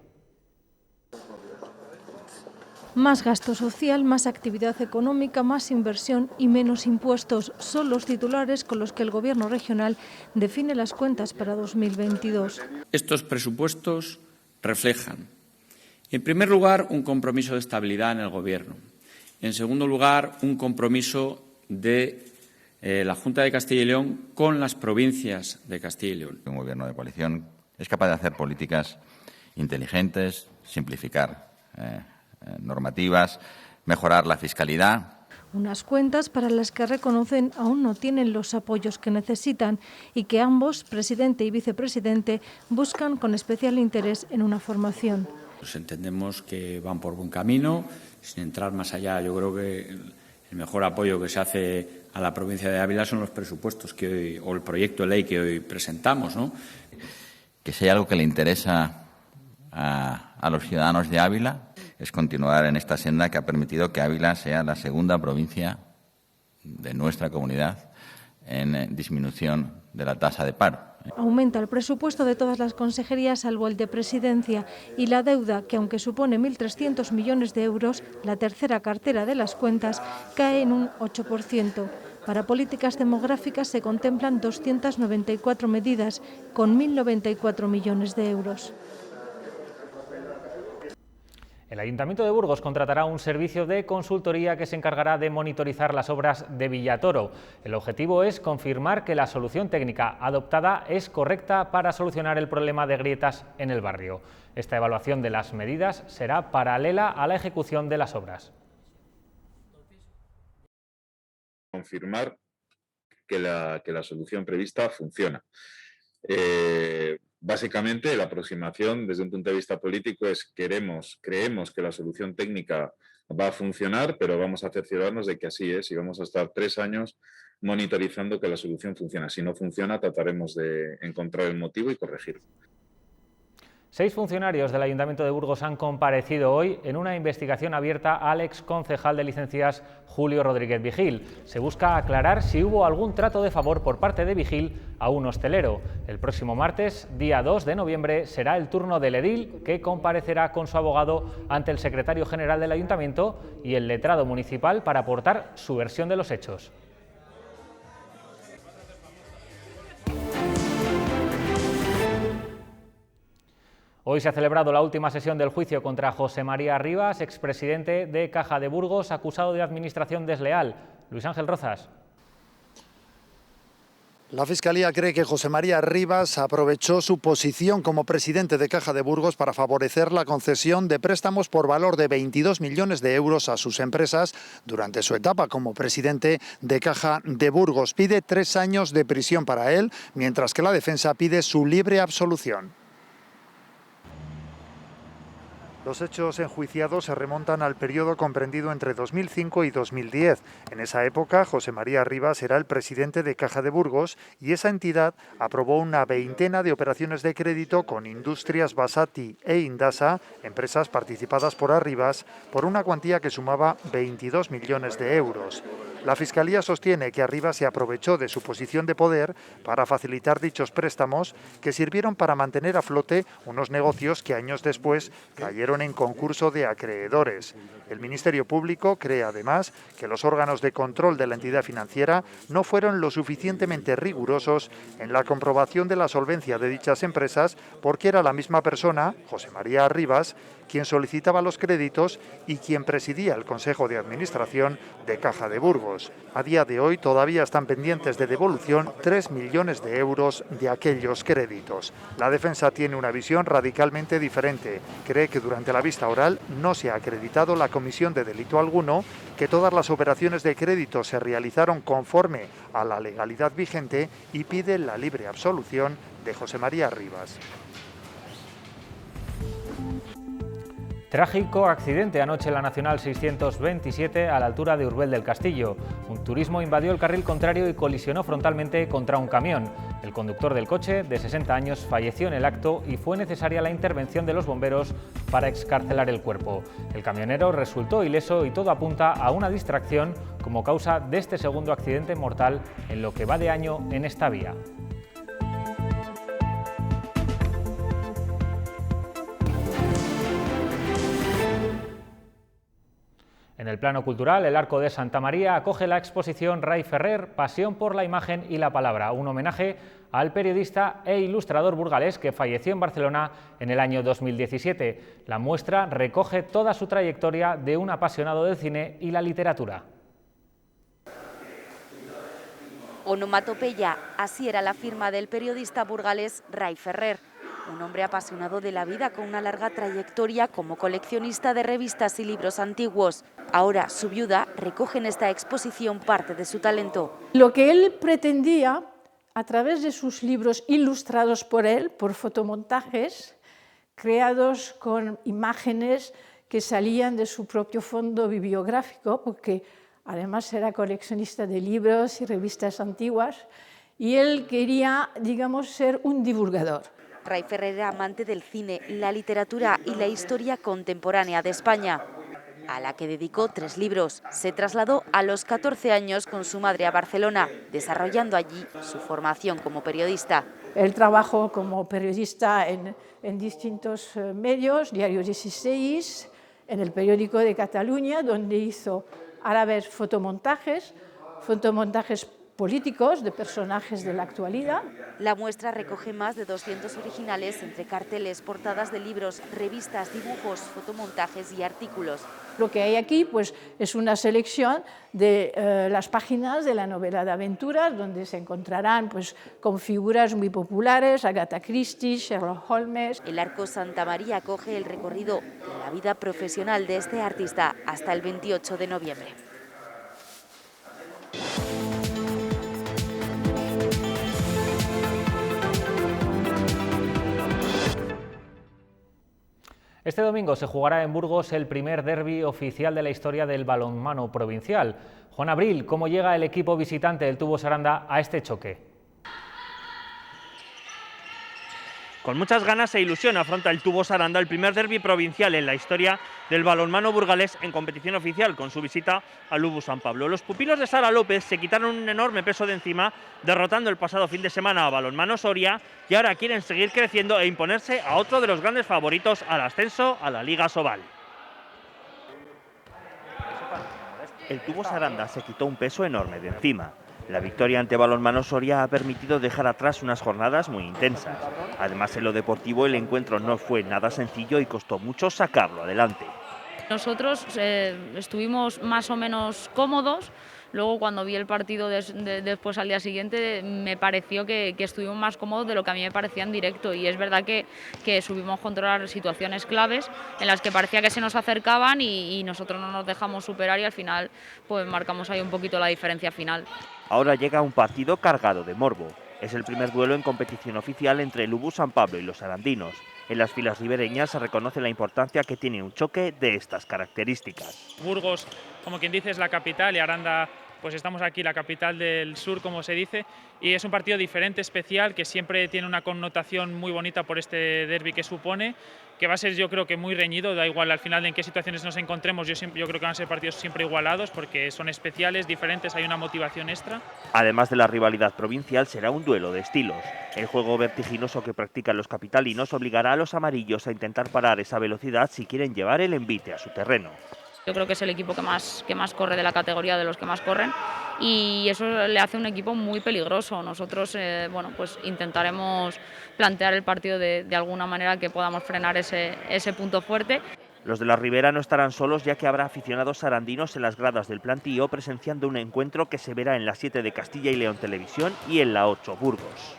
Más gasto social, más actividad económica, más inversión y menos impuestos son los titulares con los que el Gobierno regional define las cuentas para 2022. Estos presupuestos reflejan, en primer lugar, un compromiso de estabilidad en el Gobierno. En segundo lugar, un compromiso de la Junta de Castilla y León con las provincias de Castilla y León. Un Gobierno de coalición es capaz de hacer políticas inteligentes, simplificar normativas, mejorar la fiscalidad. Unas cuentas para las que reconocen aún no tienen los apoyos que necesitan y que ambos, presidente y vicepresidente, buscan con especial interés en una formación. Pues entendemos que van por buen camino, sin entrar más allá. Yo creo que el mejor apoyo que se hace a la provincia de Ávila son los presupuestos que hoy, o el proyecto de ley que hoy presentamos, ¿no? Que si hay algo que le interesa a los ciudadanos de Ávila, es continuar en esta senda que ha permitido que Ávila sea la segunda provincia de nuestra comunidad en disminución de la tasa de paro. Aumenta el presupuesto de todas las consejerías salvo el de Presidencia y la deuda, que aunque supone 1.300 millones de euros, la tercera cartera de las cuentas, cae en un 8%. Para políticas demográficas se contemplan 294 medidas con 1.094 millones de euros. El Ayuntamiento de Burgos contratará un servicio de consultoría que se encargará de monitorizar las obras de Villatoro. El objetivo es confirmar que la solución técnica adoptada es correcta para solucionar el problema de grietas en el barrio. Esta evaluación de las medidas será paralela a la ejecución de las obras. Confirmar que la solución prevista funciona. Básicamente, la aproximación desde un punto de vista político es creemos que la solución técnica va a funcionar, pero vamos a cerciorarnos de que así es y vamos a estar 3 años monitorizando que la solución funciona. Si no funciona, trataremos de encontrar el motivo y corregirlo. 6 funcionarios del Ayuntamiento de Burgos han comparecido hoy en una investigación abierta al exconcejal de licencias Julio Rodríguez Vigil. Se busca aclarar si hubo algún trato de favor por parte de Vigil a un hostelero. El próximo martes, día 2 de noviembre, será el turno del edil, que comparecerá con su abogado ante el secretario general del Ayuntamiento y el letrado municipal para aportar su versión de los hechos. Hoy se ha celebrado la última sesión del juicio contra José María Rivas, expresidente de Caja de Burgos, acusado de administración desleal. Luis Ángel Rozas. La Fiscalía cree que José María Rivas aprovechó su posición como presidente de Caja de Burgos para favorecer la concesión de préstamos por valor de 22 millones de euros a sus empresas durante su etapa como presidente de Caja de Burgos. Pide 3 años de prisión para él, mientras que la defensa pide su libre absolución. Los hechos enjuiciados se remontan al periodo comprendido entre 2005 y 2010. En esa época, José María Rivas era el presidente de Caja de Burgos y esa entidad aprobó una veintena de operaciones de crédito con Industrias Basati e Indasa, empresas participadas por Arribas, por una cuantía que sumaba 22 millones de euros. La Fiscalía sostiene que Arribas se aprovechó de su posición de poder para facilitar dichos préstamos que sirvieron para mantener a flote unos negocios que años después cayeron en concurso de acreedores. El Ministerio Público cree además que los órganos de control de la entidad financiera no fueron lo suficientemente rigurosos en la comprobación de la solvencia de dichas empresas, porque era la misma persona, José María Arribas, quien solicitaba los créditos y quien presidía el Consejo de Administración de Caja de Burgos. A día de hoy todavía están pendientes de devolución 3 millones de euros de aquellos créditos. La defensa tiene una visión radicalmente diferente. Cree que durante la vista oral no se ha acreditado la comisión de delito alguno, que todas las operaciones de crédito se realizaron conforme a la legalidad vigente y pide la libre absolución de José María Rivas. Trágico accidente anoche en la Nacional 627 a la altura de Urbel del Castillo. Un turismo invadió el carril contrario y colisionó frontalmente contra un camión. El conductor del coche, de 60 años, falleció en el acto y fue necesaria la intervención de los bomberos para excarcelar el cuerpo. El camionero resultó ileso y todo apunta a una distracción como causa de este segundo accidente mortal en lo que va de año en esta vía. En el plano cultural, el Arco de Santa María acoge la exposición Ray Ferrer, Pasión por la imagen y la palabra, un homenaje al periodista e ilustrador burgalés que falleció en Barcelona en el año 2017. La muestra recoge toda su trayectoria de un apasionado del cine y la literatura. Onomatopeya, así era la firma del periodista burgalés Ray Ferrer. Un hombre apasionado de la vida con una larga trayectoria como coleccionista de revistas y libros antiguos. Ahora su viuda recoge en esta exposición parte de su talento. Lo que él pretendía, a través de sus libros ilustrados por él, por fotomontajes, creados con imágenes que salían de su propio fondo bibliográfico, porque además era coleccionista de libros y revistas antiguas, y él quería, digamos, ser un divulgador. Ray Ferrer era amante del cine, la literatura y la historia contemporánea de España, a la que dedicó 3 libros. Se trasladó a los 14 años con su madre a Barcelona, desarrollando allí su formación como periodista. Él trabajó como periodista en distintos medios, Diario 16, en el Periódico de Cataluña, donde hizo a la vez fotomontajes políticos de personajes de la actualidad. La muestra recoge más de 200 originales entre carteles, portadas de libros, revistas, dibujos, fotomontajes y artículos. Lo que hay aquí pues, es una selección de las páginas de la novela de aventuras, donde se encontrarán pues, con figuras muy populares, Agatha Christie, Sherlock Holmes. El Arco Santa María acoge el recorrido de la vida profesional de este artista hasta el 28 de noviembre. Este domingo se jugará en Burgos el primer derbi oficial de la historia del balonmano provincial. Juan Abril, ¿cómo llega el equipo visitante del Tubos Aranda a este choque? Con muchas ganas e ilusión afronta el Tubos Aranda el primer derbi provincial en la historia del balonmano burgalés en competición oficial, con su visita al Lubu San Pablo. Los pupilos de Sara López se quitaron un enorme peso de encima, derrotando el pasado fin de semana a Balonmano Soria, y ahora quieren seguir creciendo e imponerse a otro de los grandes favoritos al ascenso a la Liga Sobal. El Tubos Aranda se quitó un peso enorme de encima. La victoria ante Balonmano Soria ha permitido dejar atrás unas jornadas muy intensas. Además, en lo deportivo el encuentro no fue nada sencillo y costó mucho sacarlo adelante. Nosotros estuvimos más o menos cómodos. Luego, cuando vi el partido después al día siguiente, me pareció que estuvimos más cómodos de lo que a mí me parecía en directo. Y es verdad que supimos controlar situaciones claves en las que parecía que se nos acercaban y nosotros no nos dejamos superar, y al final pues marcamos ahí un poquito la diferencia final. Ahora llega un partido cargado de morbo. Es el primer duelo en competición oficial entre el Lubu San Pablo y los arandinos. En las filas ribereñas se reconoce la importancia que tiene un choque de estas características. Burgos, como quien dice, es la capital, y Aranda, pues estamos aquí, la capital del sur, como se dice, y es un partido diferente, especial, que siempre tiene una connotación muy bonita por este derbi que supone, que va a ser, yo creo, que muy reñido, da igual al final en qué situaciones nos encontremos, yo creo que van a ser partidos siempre igualados, porque son especiales, diferentes, hay una motivación extra. Además de la rivalidad provincial, será un duelo de estilos. El juego vertiginoso que practican los capitalinos obligará a los amarillos a intentar parar esa velocidad si quieren llevar el envite a su terreno. Yo creo que es el equipo que más corre de la categoría, de los que más corren, y eso le hace un equipo muy peligroso. Nosotros pues intentaremos plantear el partido de alguna manera que podamos frenar ese punto fuerte. Los de la Ribera no estarán solos, ya que habrá aficionados sarandinos en las gradas del plantío presenciando un encuentro que se verá en la 7 de Castilla y León Televisión y en la 8 Burgos.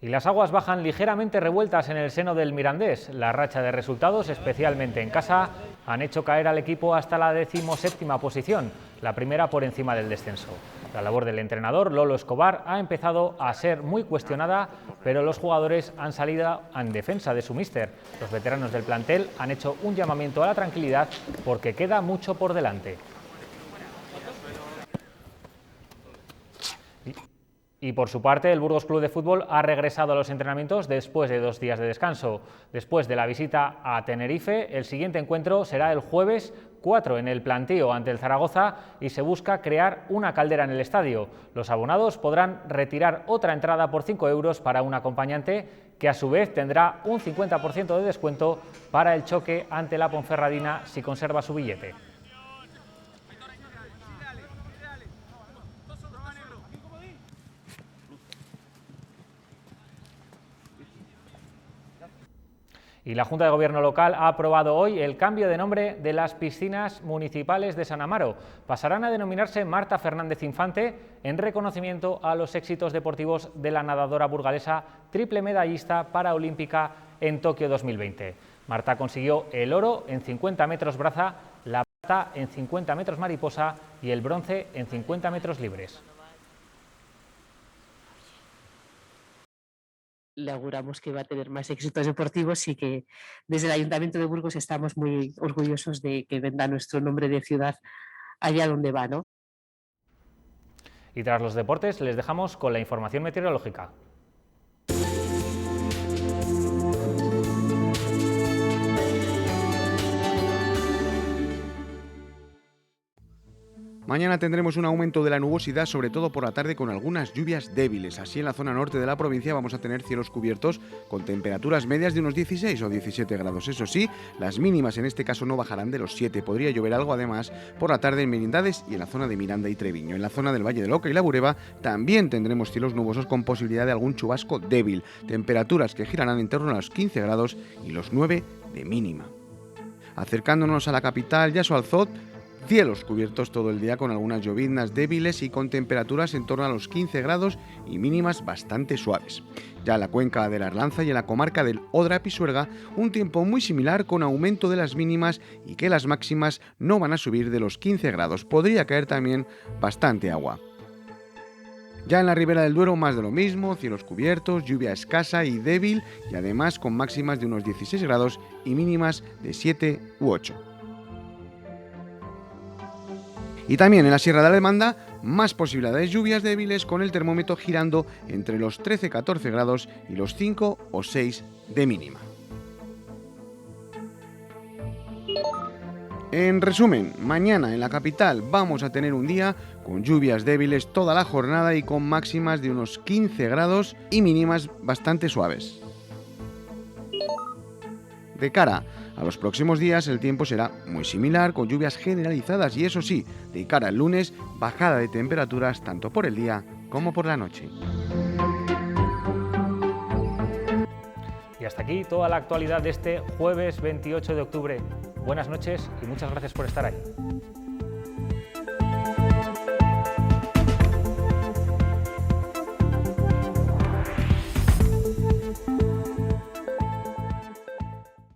Y las aguas bajan ligeramente revueltas en el seno del Mirandés. La racha de resultados, especialmente en casa, han hecho caer al equipo hasta la 17ª posición, la primera por encima del descenso. La labor del entrenador, Lolo Escobar, ha empezado a ser muy cuestionada, pero los jugadores han salido en defensa de su míster. Los veteranos del plantel han hecho un llamamiento a la tranquilidad porque queda mucho por delante. Y por su parte, el Burgos Club de Fútbol ha regresado a los entrenamientos después de 2 días de descanso. Después de la visita a Tenerife, el siguiente encuentro será el jueves 4 en el plantío ante el Zaragoza y se busca crear una caldera en el estadio. Los abonados podrán retirar otra entrada por 5 euros para un acompañante, que a su vez tendrá un 50% de descuento para el choque ante la Ponferradina si conserva su billete. Y la Junta de Gobierno local ha aprobado hoy el cambio de nombre de las piscinas municipales de San Amaro. Pasarán a denominarse Marta Fernández Infante en reconocimiento a los éxitos deportivos de la nadadora burgalesa triple medallista paraolímpica en Tokio 2020. Marta consiguió el oro en 50 metros braza, la plata en 50 metros mariposa y el bronce en 50 metros libres. Le auguramos que va a tener más éxitos deportivos y que desde el Ayuntamiento de Burgos estamos muy orgullosos de que venda nuestro nombre de ciudad allá donde va, ¿no? Y tras los deportes les dejamos con la información meteorológica. Mañana tendremos un aumento de la nubosidad, sobre todo por la tarde, con algunas lluvias débiles. Así, en la zona norte de la provincia vamos a tener cielos cubiertos con temperaturas medias de unos 16 o 17 grados. Eso sí, las mínimas en este caso no bajarán de los 7. Podría llover algo, además, por la tarde en Merindades y en la zona de Miranda y Treviño. En la zona del Valle del Oca y la Bureba también tendremos cielos nubosos con posibilidad de algún chubasco débil. Temperaturas que girarán en torno a los 15 grados y los 9 de mínima. Acercándonos a la capital, Yaso Alzot, cielos cubiertos todo el día con algunas lloviznas débiles y con temperaturas en torno a los 15 grados y mínimas bastante suaves. Ya en la cuenca de la Arlanza y en la comarca del Odra-Pisuerga, un tiempo muy similar con aumento de las mínimas y que las máximas no van a subir de los 15 grados. Podría caer también bastante agua. Ya en la Ribera del Duero más de lo mismo, cielos cubiertos, lluvia escasa y débil y además con máximas de unos 16 grados y mínimas de 7 u 8. Y también en la Sierra de la Demanda, más posibilidades de lluvias débiles, con el termómetro girando entre los 13-14 grados y los 5 o 6 de mínima. En resumen, mañana en la capital vamos a tener un día con lluvias débiles toda la jornada y con máximas de unos 15 grados y mínimas bastante suaves. De cara a los próximos días, el tiempo será muy similar, con lluvias generalizadas y, eso sí, de cara al lunes, bajada de temperaturas tanto por el día como por la noche. Y hasta aquí toda la actualidad de este jueves 28 de octubre. Buenas noches y muchas gracias por estar ahí.